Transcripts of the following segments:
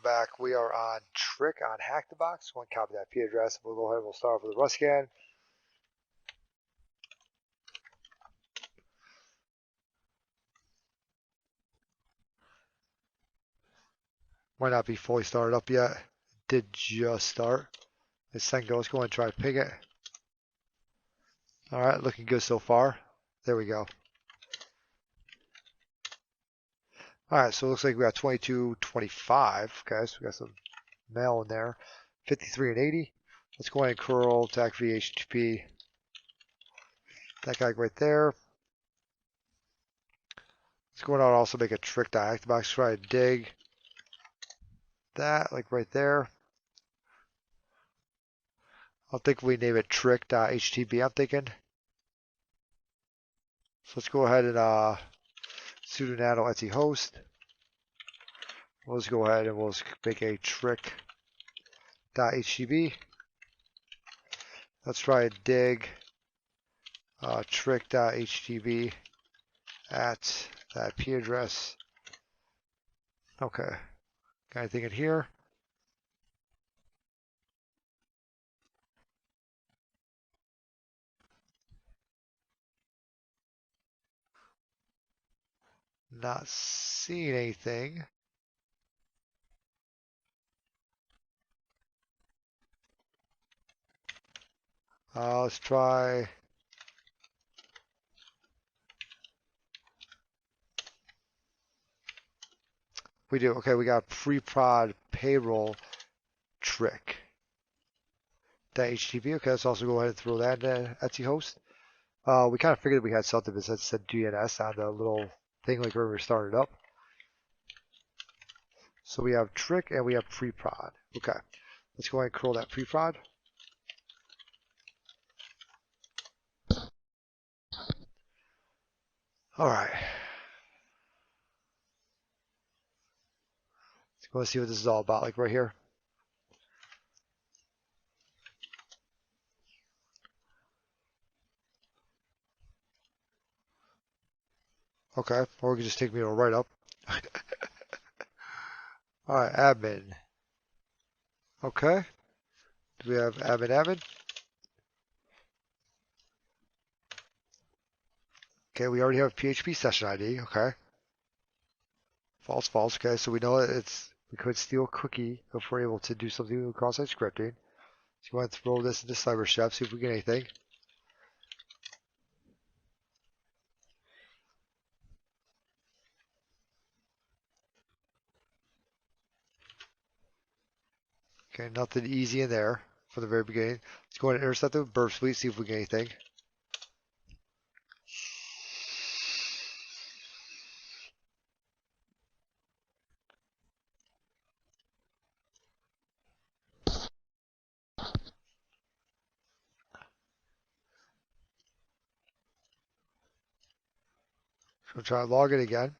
back. We are on Trick on Hack the Box. One copy that IP address. We'll go ahead and we'll start off with a run scan. Might not be fully started up yet. Did just start. This thing goes. Go ahead and try to ping it. All right, looking good so far. There we go. All right, so it looks like we got 2225. Okay, so we got some mail in there. 53 and 80. Let's go ahead and curl to activate HTTP. That guy right there. Let's go ahead and also make a trick.hackthebox. Try to dig that, like right there. I'll think we name it trick.htb, I'm thinking. So let's go ahead and sudo nano etc host. We'll just go ahead and we'll just make a trick.htb. Let's try to dig trick.htb at that IP address. Okay. Got anything in here? Not seeing anything. Let's try. We do. Okay, we got pre-prod payroll trick. That HTTP. Okay, let's also go ahead and throw that in Etsy host. We kind of figured we had something that said DNS on the little thing like when we were starting it up. So we have trick and we have pre-prod. Okay, let's go ahead and curl that pre-prod. All right. Let's go and see what this is all about, like right here. Okay, or we can just take me to a write-up. All right, admin. Okay. Do we have admin? Okay, we already have PHP session ID. Okay. False. Okay, so we know we could steal a cookie if we're able to do something with cross-site scripting. So you want to throw this into CyberChef, see if we get anything. Okay, nothing easy in there from the very beginning. Let's go ahead and intercept the burp suite, see if we get anything. So we'll try to log it again.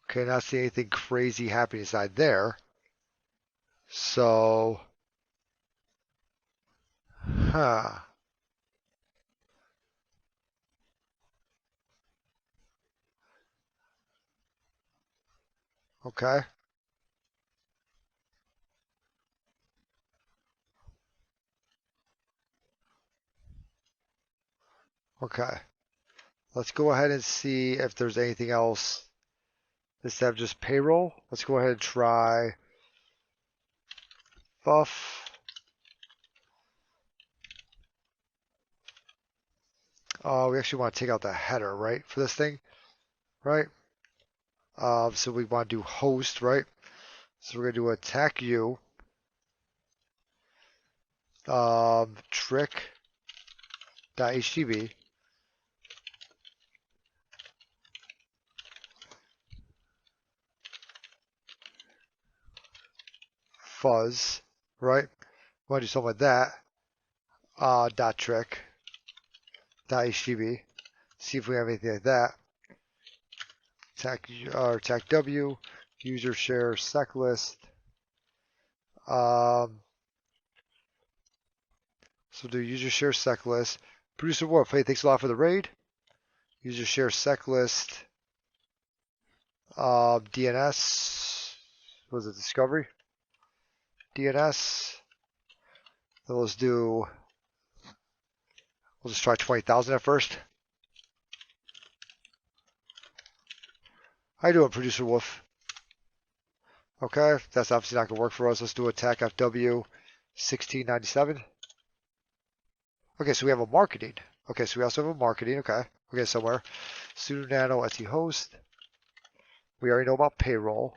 Okay, not seeing anything crazy happening inside there. So, okay. Okay. Let's go ahead and see if there's anything else instead of just payroll. Let's go ahead and try buff. We actually want to take out the header, right, for this thing, right? So we want to do host, right? So we're going to do attack you. Trick.htb. Fuzz, right? We want to do something like that. .trick.htb. See if we have anything like that. Attack W, user share sec list. So do user share sec list. Producer Wolf, hey, thanks a lot for the raid. User share sec list. DNS, was it discovery? DNS. Then we'll just try 20,000 at first. How you doing, Producer Wolf? Okay, that's obviously not going to work for us. Let's do attack FW 1697. Okay, so we have a marketing. Okay, so we also have a marketing. Okay, somewhere. Sudo nano etsy host. We already know about payroll.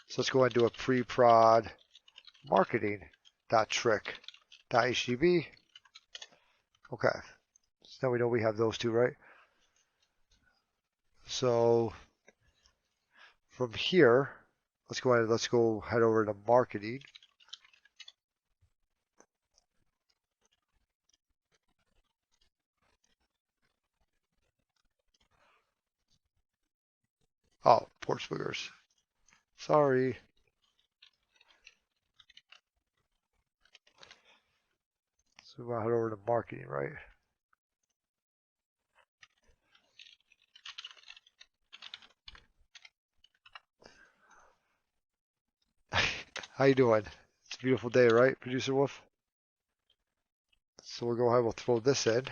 So let's go ahead and do a pre-prod marketing.trick.htb. Okay, so now we know we have those two, right? So from here, let's go head over to marketing. Oh, porch boogers. Sorry. So we'll head over to marketing, right? How you doing? It's a beautiful day, right, Producer Wolf? So we'll go ahead, we'll throw this in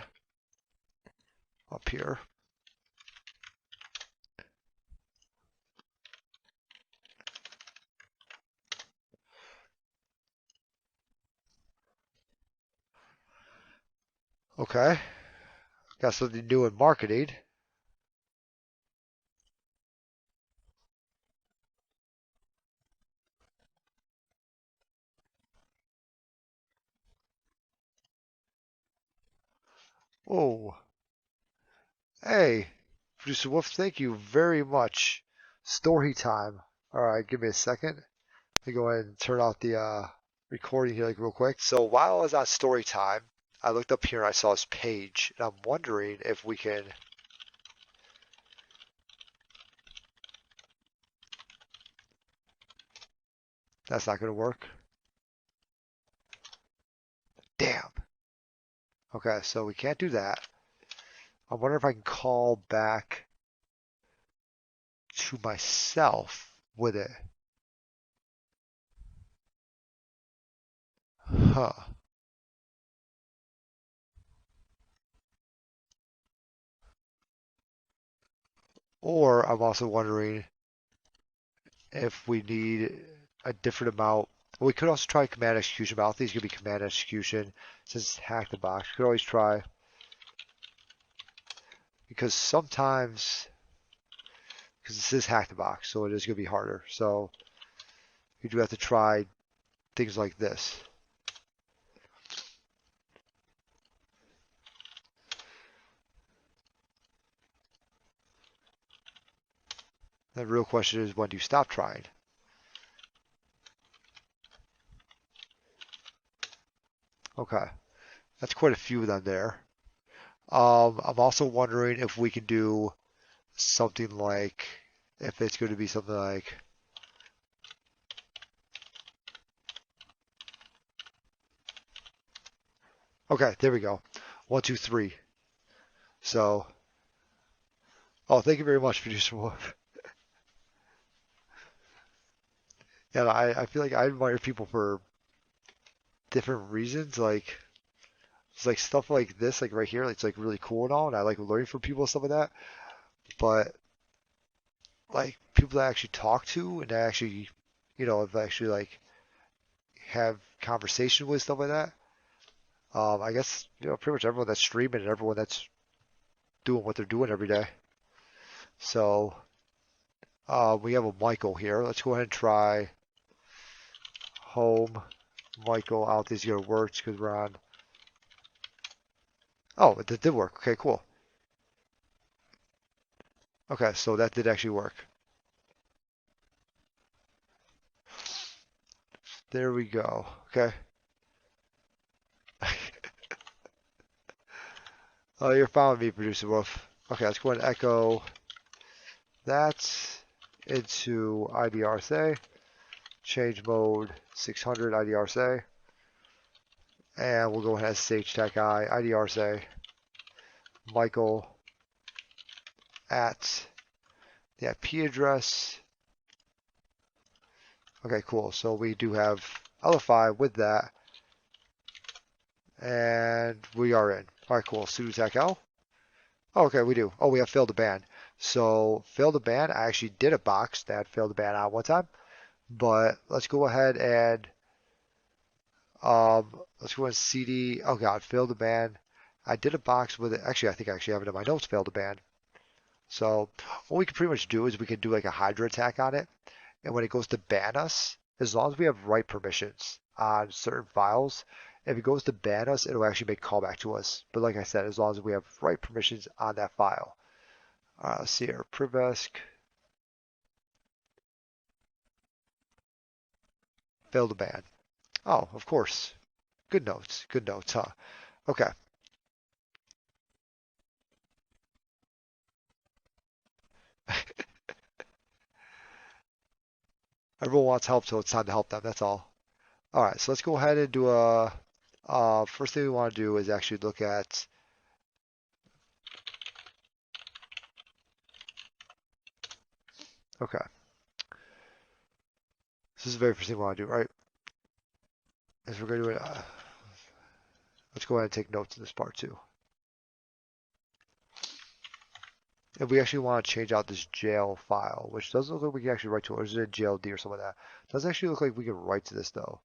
up here. Okay. Got something new in marketing. Oh. Hey, Producer Wolf, thank you very much. Story time. Alright, give me a second. Let me go ahead and turn off the recording here real quick. So while I was on story time, I looked up here and I saw this page, and I'm wondering if we can. That's not going to work. Damn. Okay, so we can't do that. I wonder if I can call back to myself with it. Huh. Or I'm also wondering if we need a different amount. Well, we could also try command execution, but I don't think it's going to be command execution since it's hack the box. We could always try. Because sometimes, because this is hack the box, so it is going to be harder. So you do have to try things like this. The real question is, when do you stop trying? Okay, that's quite a few of them there. I'm also wondering if we can do something like, if it's going to be something like, okay, there we go. 1, 2, 3. So, oh, thank you very much, Producer Wolf. Yeah, I feel like I admire people for different reasons. Like, it's like stuff like this, like right here, it's like really cool and all, and I like learning from people and stuff like that. But like people that I actually talk to and that actually, have actually like have conversation with stuff like that. I guess pretty much everyone that's streaming and everyone that's doing what they're doing every day. So we have a Michael here. Let's go ahead and try home Michael. I don't think it's gonna work because we're on. Oh, it did work. Okay, cool. Okay, so that did actually work. There we go. Okay. Oh, you're following me, Producer Wolf. Okay, let's go ahead and echo that into IDRSA. Change mode 600 IDRSA. And we'll go ahead and stage tag I IDRSA Michael at the IP address. Okay, cool. So we do have LFI with that, and we are in. All right, cool. Sudo tech L. Oh, okay, we do. Oh, we have failed to ban. So failed to ban. I actually did a box that failed to ban out one time, but let's go ahead and let's go and CD. Oh God, failed to ban. I did a box with it. Actually, I think I actually have it in my notes. Failed to ban. So what we can pretty much do is we can do like a Hydra attack on it, and when it goes to ban us, as long as we have right permissions on certain files, if it goes to ban us, it'll actually make callback to us. But like I said, as long as we have right permissions on that file. Let's see here, privesc, failed to ban. Oh, of course. Good notes, huh? Okay. Everyone wants help, so it's time to help them. That's all. All right, so let's go ahead and do a. First thing we want to do is actually look at. Okay, this is the very first thing we want to do, right? Is we're going to do it. Let's go ahead and take notes in this part too. And we actually want to change out this jail file, which doesn't look like we can actually write to it. Or is it a JLD or something like that? Doesn't actually look like we can write to this though.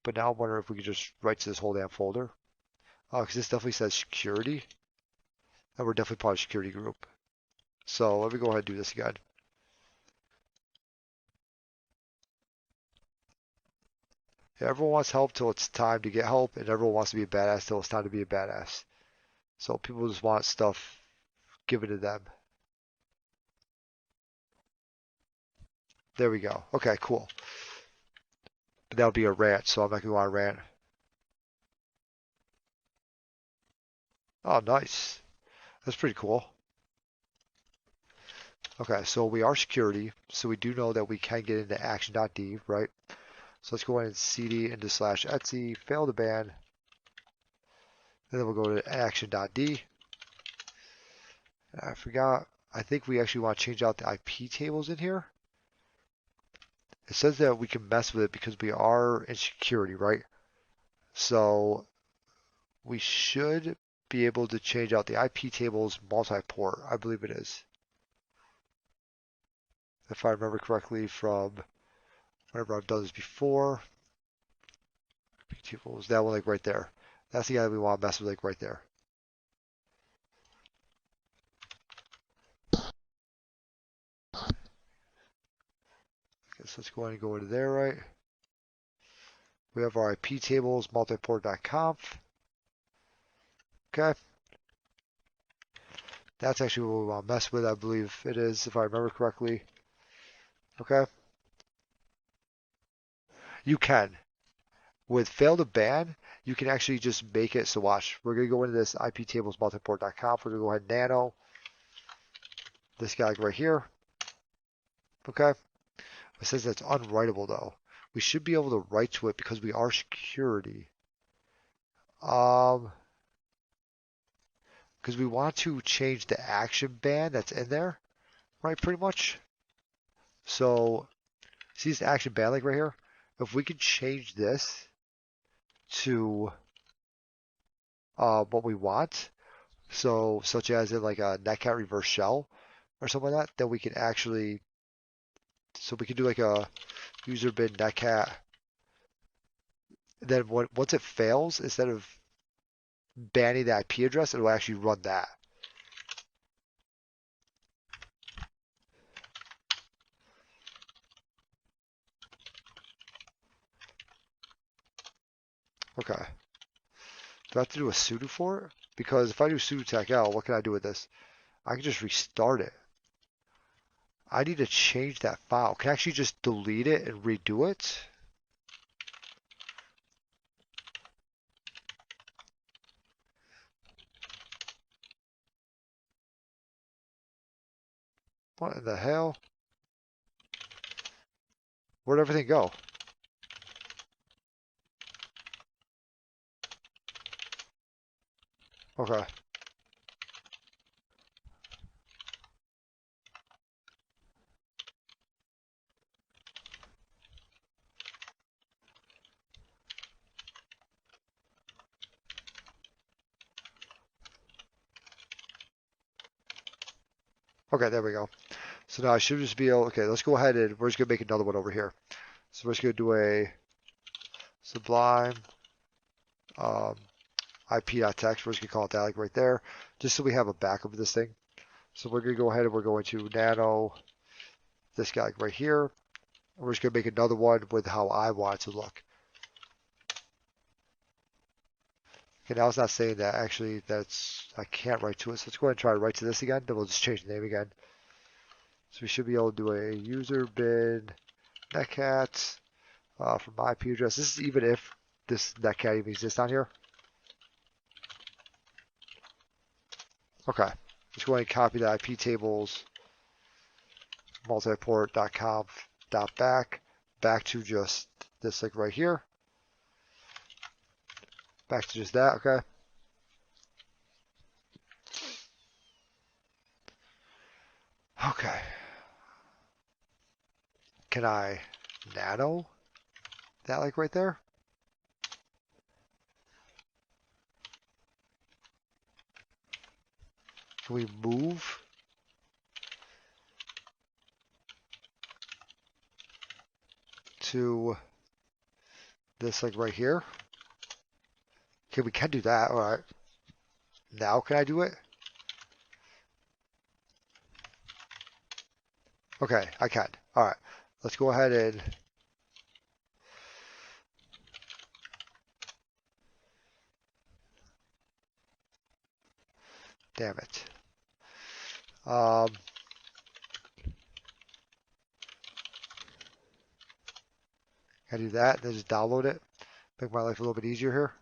But now I'm wondering if we could just write to this whole damn folder. Because this definitely says security. And we're definitely part of the security group. So let me go ahead and do this again. Yeah, everyone wants help till it's time to get help, and everyone wants to be a badass till it's time to be a badass. So people just want stuff given to them. There we go. Okay, cool. But that'll be a rant, so I'm not going to want to rant. Oh, nice. That's pretty cool. Okay, so we are security, so we do know that we can get into action.d, right? So let's go ahead and cd into slash etsy, fail to ban, and then we'll go to action.d. I forgot, I think we actually want to change out the IP tables in here. It says that we can mess with it because we are in security, right? So we should be able to change out the IP tables multi-port, I believe it is. If I remember correctly from whenever I've done this before. IP tables, that one like right there. That's the guy that we want to mess with like right there. Okay, so let's go ahead and go into there, right? We have our IP tables, multiport.conf. Okay. That's actually what we want to mess with, I believe it is, if I remember correctly. Okay. You can. With fail to ban, you can actually just make it. So watch. We're going to go into this IP tables multiport.conf. We're going to go ahead and nano this guy right here. Okay. It says that's unwritable though. We should be able to write to it because we are security. Because we want to change the action band that's in there, right? Pretty much. So see this action band like right here? If we could change this to what we want, so such as in like a netcat reverse shell or something like that, then we can actually, so we can do like a user bin netcat. Then once it fails, instead of banning the IP address, it'll actually run that. Okay. Do I have to do a sudo for it? Because if I do sudo tech L, what can I do with this? I can just restart it. I need to change that file. Can I actually just delete it and redo it? What in the hell? Where'd everything go? Okay. Okay, there we go. So now I should just be able, okay, let's go ahead and we're just gonna make another one over here. So we're just gonna do a sublime um, IP.text. We're just gonna call it that like right there, just so we have a backup of this thing. So we're gonna go ahead and we're going to nano this guy like right here. And we're just gonna make another one with how I want it to look. Okay, now it's not saying that. Actually, I can't write to it. So let's go ahead and try to write to this again. Then we'll just change the name again. So we should be able to do a user bin netcat for my IP address. This is even if this netcat even exists on here. Okay, just go ahead and copy the IP tables multiport.conf.back to just this like right here. Back to just that, okay? Okay. Can I nano that like right there? Can we move to this like right here? Okay, we can do that. All right. Now can I do it? Okay, I can. All right. Let's go ahead and damn it. Can I do that? Then just download it. Make my life a little bit easier here.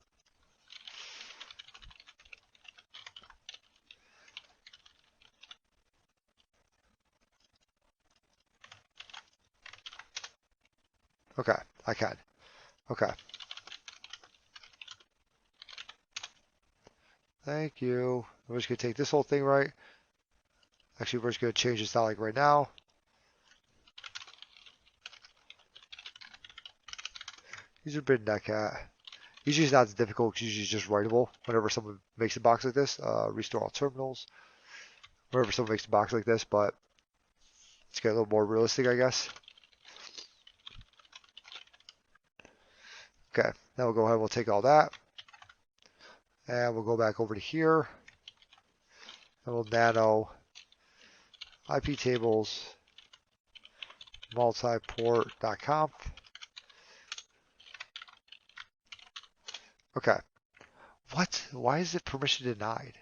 Okay, I can. Okay. Thank you. We're just going to take this whole thing right. Actually, we're just going to change this out like right now. User bin netcat. Usually it's not as difficult because usually it's just writable. Whenever someone makes a box like this, restore all terminals. Whenever someone makes a box like this, but let's get a little more realistic, I guess. Okay, now we'll go ahead and we'll take all that. And we'll go back over to here. And we'll nano IP tables multiport.conf. Okay. What? Why is it permission denied?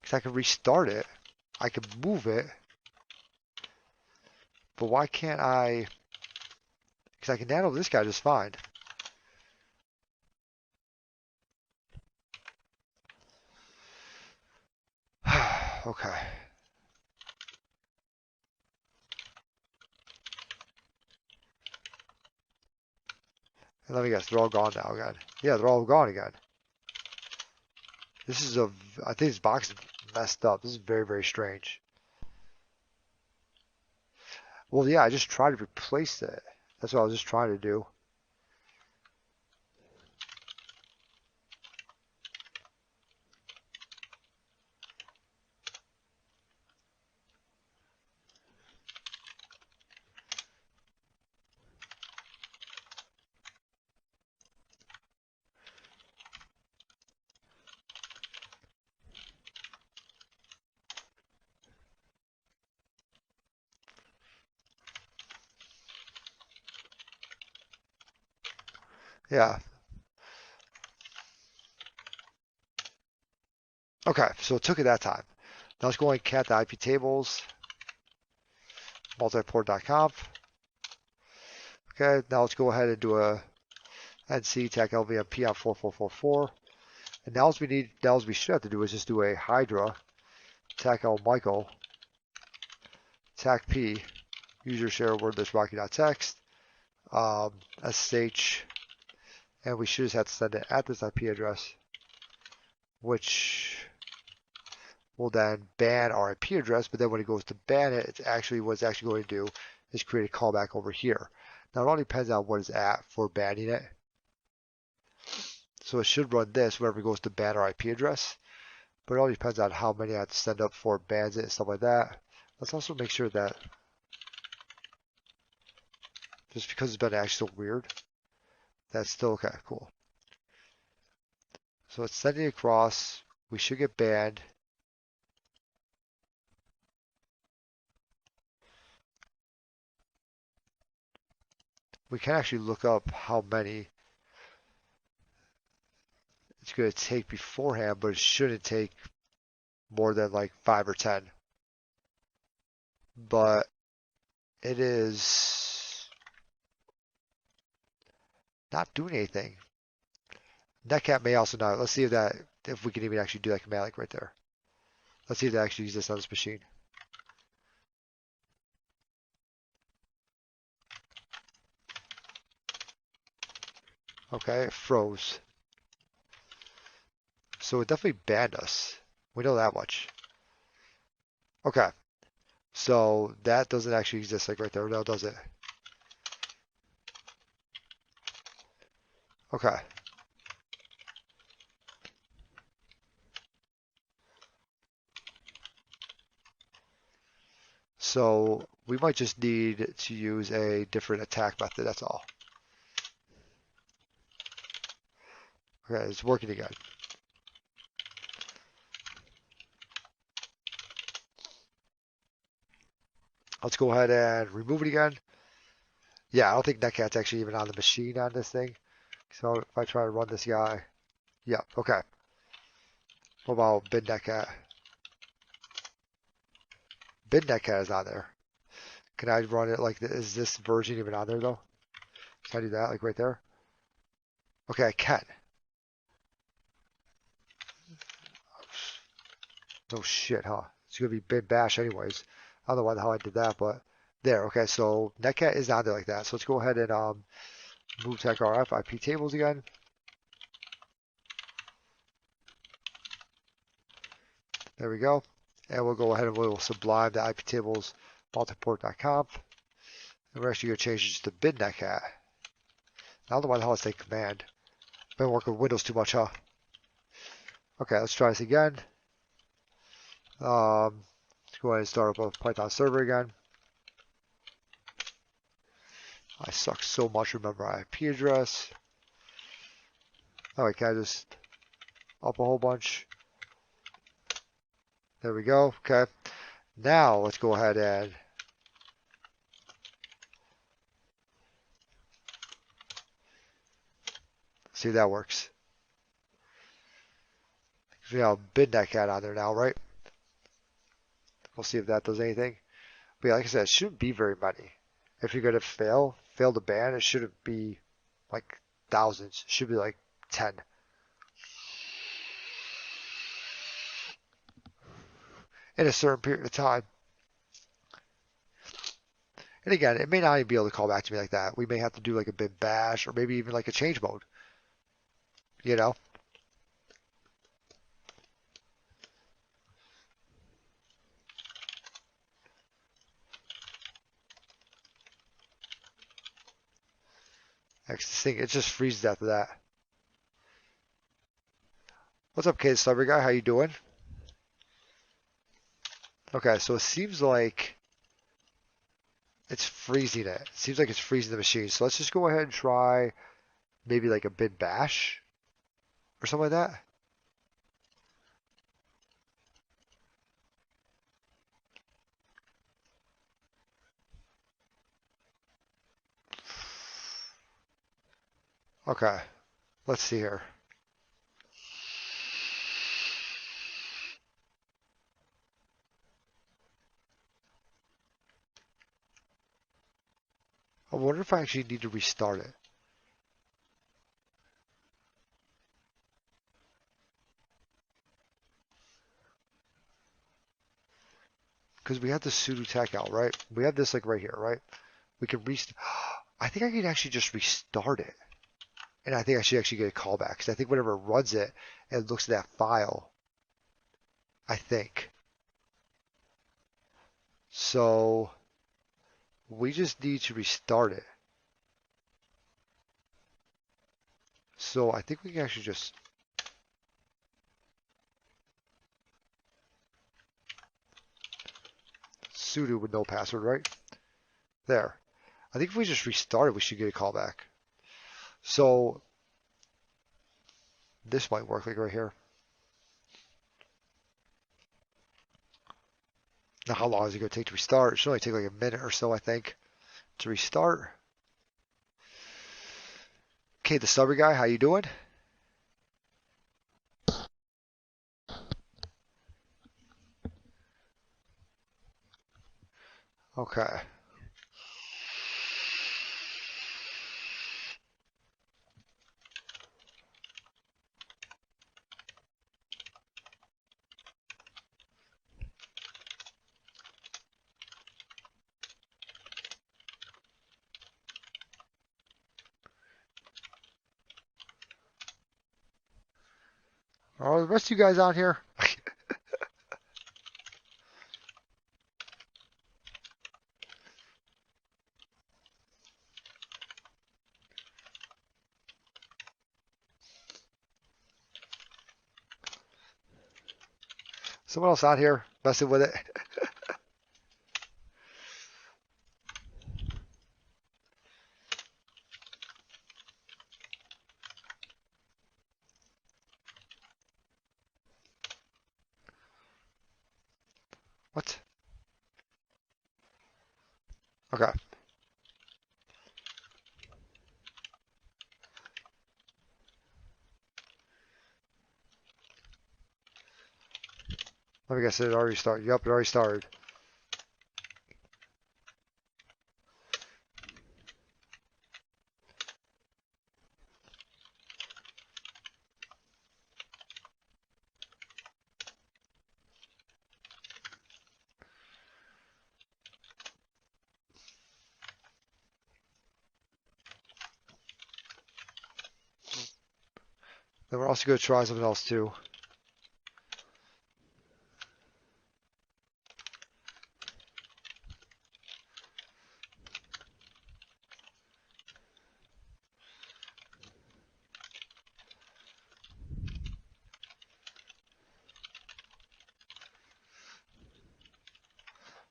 Because I can restart it. I can move it. But why can't I? Because I can nano this guy just fine. Okay. And let me guess, they're all gone now again. Yeah, they're all gone again. This is I think this box is messed up. This is very, very strange. Well, yeah, I just tried to replace it. That's what I was just trying to do. Yeah. Okay, so it took it that time. Now let's go and cat the IP tables, multiport.conf. Okay, now let's go ahead and do a NC tac LVMP on 4444. And now what we should have to do is just do a Hydra tac L Michael tac P user share wordless rocky.txt SH, and we should just have to send it at this IP address, which will then ban our IP address. But then when it goes to ban it, what it's actually going to do is create a callback over here. Now it all depends on what it's at for banning it. So it should run this whenever it goes to ban our IP address. But it all depends on how many I have to send up for it bans it and stuff like that. Let's also make sure that just because it's been actually so weird, that's still okay, cool. So it's sending across. We should get banned. We can actually look up how many it's going to take beforehand, but it shouldn't take more than like 5 or 10. But it is not doing anything. Netcat may also not. Let's see if we can even actually do that command like right there. Let's see if that actually exists on this machine. Okay, it froze. So it definitely banned us. We know that much. Okay, so that doesn't actually exist like right there. No, does it? Okay. So we might just need to use a different attack method, that's all. Okay, it's working again. Let's go ahead and remove it again. Yeah, I don't think Netcat's actually even on the machine on this thing. So if I try to run this guy, yeah, okay. What about bin Netcat? Bin Netcat is on there. Can I run it like this? Is this version even on there though? Can I do that like right there? Okay, I can. No shit, huh? It's gonna be bin bash anyways. I don't know why the hell I did that, but there. Okay, so Netcat is on there like that. So let's go ahead and move TechRF IP tables again. There we go. And we'll go ahead and we'll sublime the IP tables multiport.conf. And we're actually going to change it to bin Netcat. I don't know why the hell I say command. Been working with Windows too much, huh? Okay, let's try this again. Let's go ahead and start up a Python server again. I suck so much. Remember my IP address. Alright, can I just up a whole bunch? There we go. Okay. Now let's go ahead and see if that works. So we have bin Netcat on there now, right? We'll see if that does anything. But yeah, like I said, it shouldn't be very many. If you're going to fail the ban, it shouldn't be like thousands. It should be like 10. In a certain period of time. And again, it may not even be able to call back to me like that. We may have to do like a bin bash or maybe even like a change mode. You know? Next thing, it just freezes after that. What's up, Kate Cyber Guy? How you doing? Okay, so it seems like it's freezing it. It seems like it's freezing the machine. So let's just go ahead and try maybe like a bin bash or something like that. Okay, let's see here. I wonder if I actually need to restart it. Because we have the sudo tech out, right? We have this like right here, right? We can restart. I think I can actually just restart it. And I think I should actually get a callback. Because I think whenever it runs it, it looks at that file. I think. So we just need to restart it. So I think we can actually just sudo with no password, right? There. I think if we just restart it, we should get a callback. So this might work like right here. Now, how long is it going to take to restart? It should only take like a minute or so, I think, to restart. Okay, the subber guy, how you doing? Okay. Are the rest of you guys out here? Someone else out here messing with it? What? Okay. Let me guess, it already started. Yep, it already started. Then we're also going to try something else too.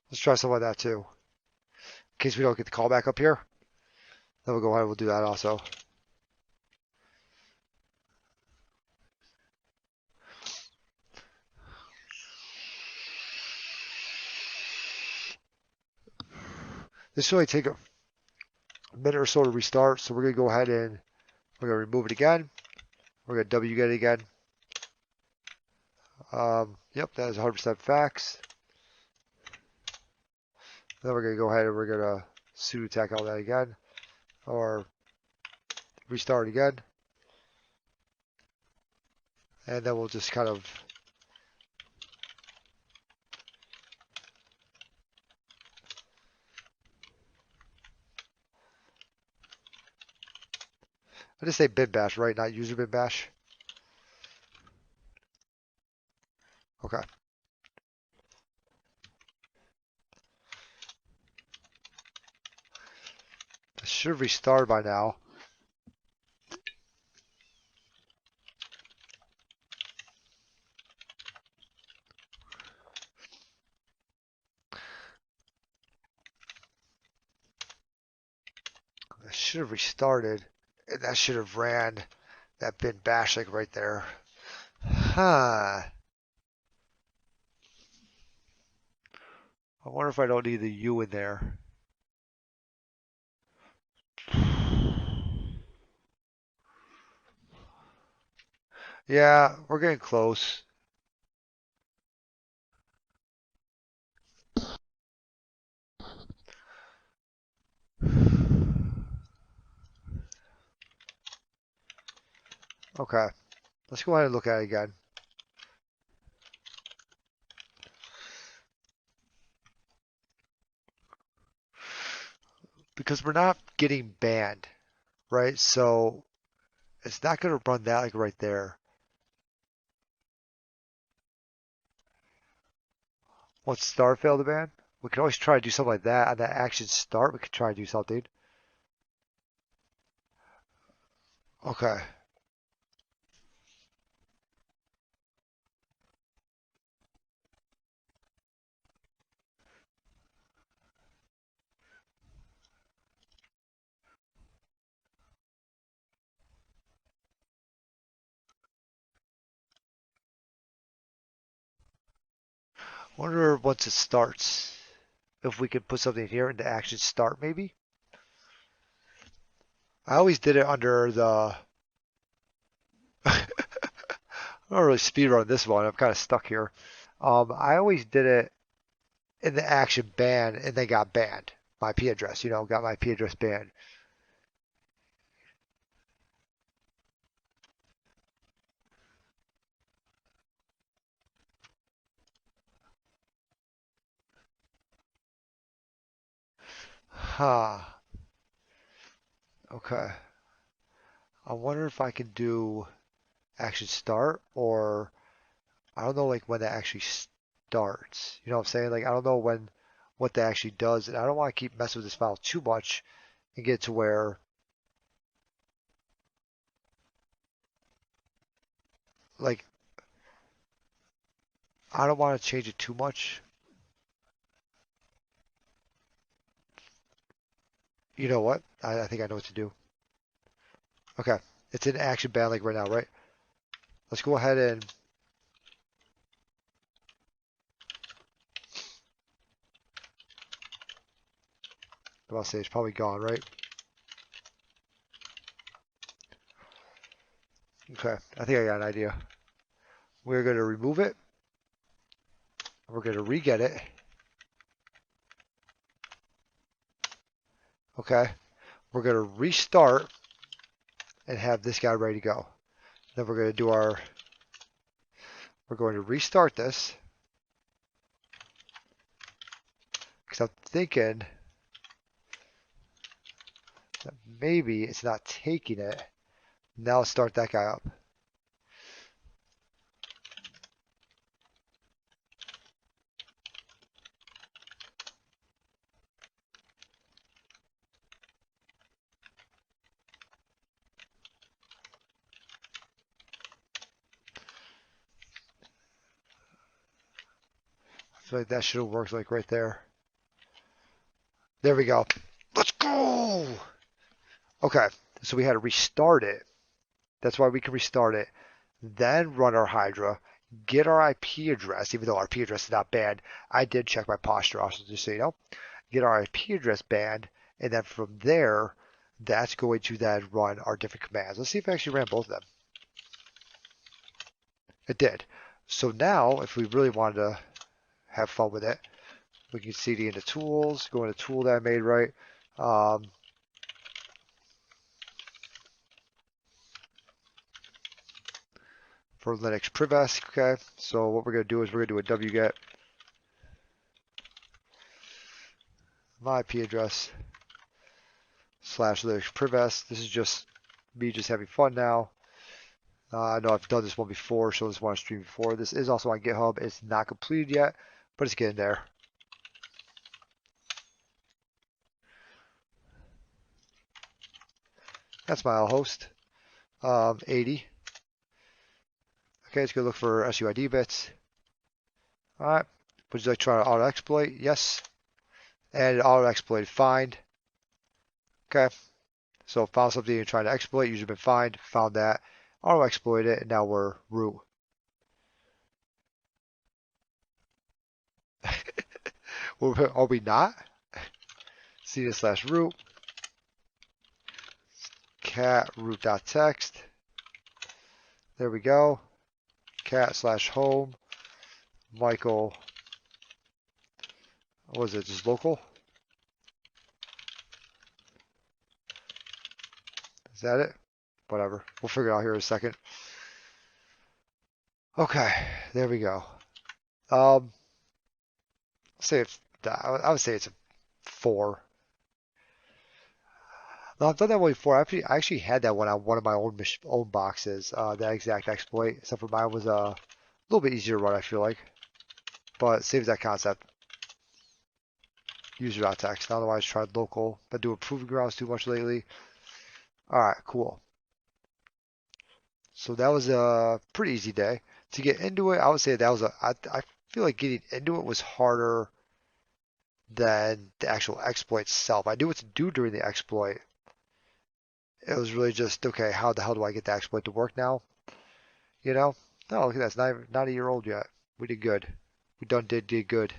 Let's try something like that too. In case we don't get the call back up here, then we'll go ahead and we'll do that also. This should only take a minute or so to restart, so we're going to go ahead and we're going to remove it again. We're going to wget it again. Yep, that is 100% facts. Then we're going to go ahead and we're going to sudo attack all that again, or restart again. And then we'll just kind of I just say bin bash, right? Not user bin bash. Okay. It should have restarted by now. It should have restarted. And that should have ran that bin bash like right there. Huh. I wonder if I don't need the U in there. Yeah, we're getting close. Okay. Let's go ahead and look at it again. Because we're not getting banned, right? So it's not going to run that like right there. Once start failed to ban, we can always try to do something like that. On that action start, we could try to do something. Okay. Wonder once it starts, if we could put something here into action start maybe. I always did it under the. I'm not really speedrun this one. I'm kind of stuck here. I always did it in the action ban and they got banned. My IP address, got my IP address banned. Huh. Okay. I wonder if I can do action start or I don't know like when that actually starts. You know what I'm saying? Like I don't know what that actually does, and I don't want to keep messing with this file too much and get to where like I don't want to change it too much. You know what? I think I know what to do. Okay. It's in action ban like right now, right? Let's go ahead and I'll say it's probably gone, right? Okay. I think I got an idea. We're going to remove it. We're going to re-get it. Okay. We're going to restart and have this guy ready to go. Then we're going to do we're going to restart this because I'm thinking that maybe it's not taking it. Now let's start that guy up. I feel like that should have worked like right there. There we go. Let's go! Okay, so we had to restart it. That's why we can restart it. Then run our Hydra, get our IP address, even though our IP address is not banned. I did check my posture also, just so you know. Get our IP address banned, and then from there, that's going to then run our different commands. Let's see if it actually ran both of them. It did. So now, if we really wanted to have fun with it, we can cd into tools, go into tool that I made, right? Um, for Linux privs, okay? So what we're going to do is we're going to do a wget my IP address / Linux privs. This is just me just having fun now. I know I've done this one before, so this one I streamed before. This is also on GitHub. It's not completed yet, but it's getting there. That's my host, 80. Okay, it's going to look for SUID bits. All right. Would you like to try to auto exploit? Yes. And it auto exploited find. Okay. So found something you're trying to exploit, user been find, found that, auto exploit it, and now we're root. Are we not? cd/root cat root.txt. There we go. Cat/home Michael. What was it? Just local? Is that it? Whatever. We'll figure it out here in a second. Okay, there we go. Say it's. I would say it's a 4. No, I've done that one before. I actually had that one on one of my own boxes. That exact exploit, except for mine was a little bit easier to run. I feel like, but it saves that concept. User.txt. Otherwise, tried local. Been doing proving grounds too much lately. All right, cool. So that was a pretty easy day. To get into it, I would say that was I feel like getting into it was harder than the actual exploit itself. I knew what to do during the exploit. It was really just, okay, how the hell do I get the exploit to work now? You know? No, look at that. It's not a year old yet. We did good. We done did good.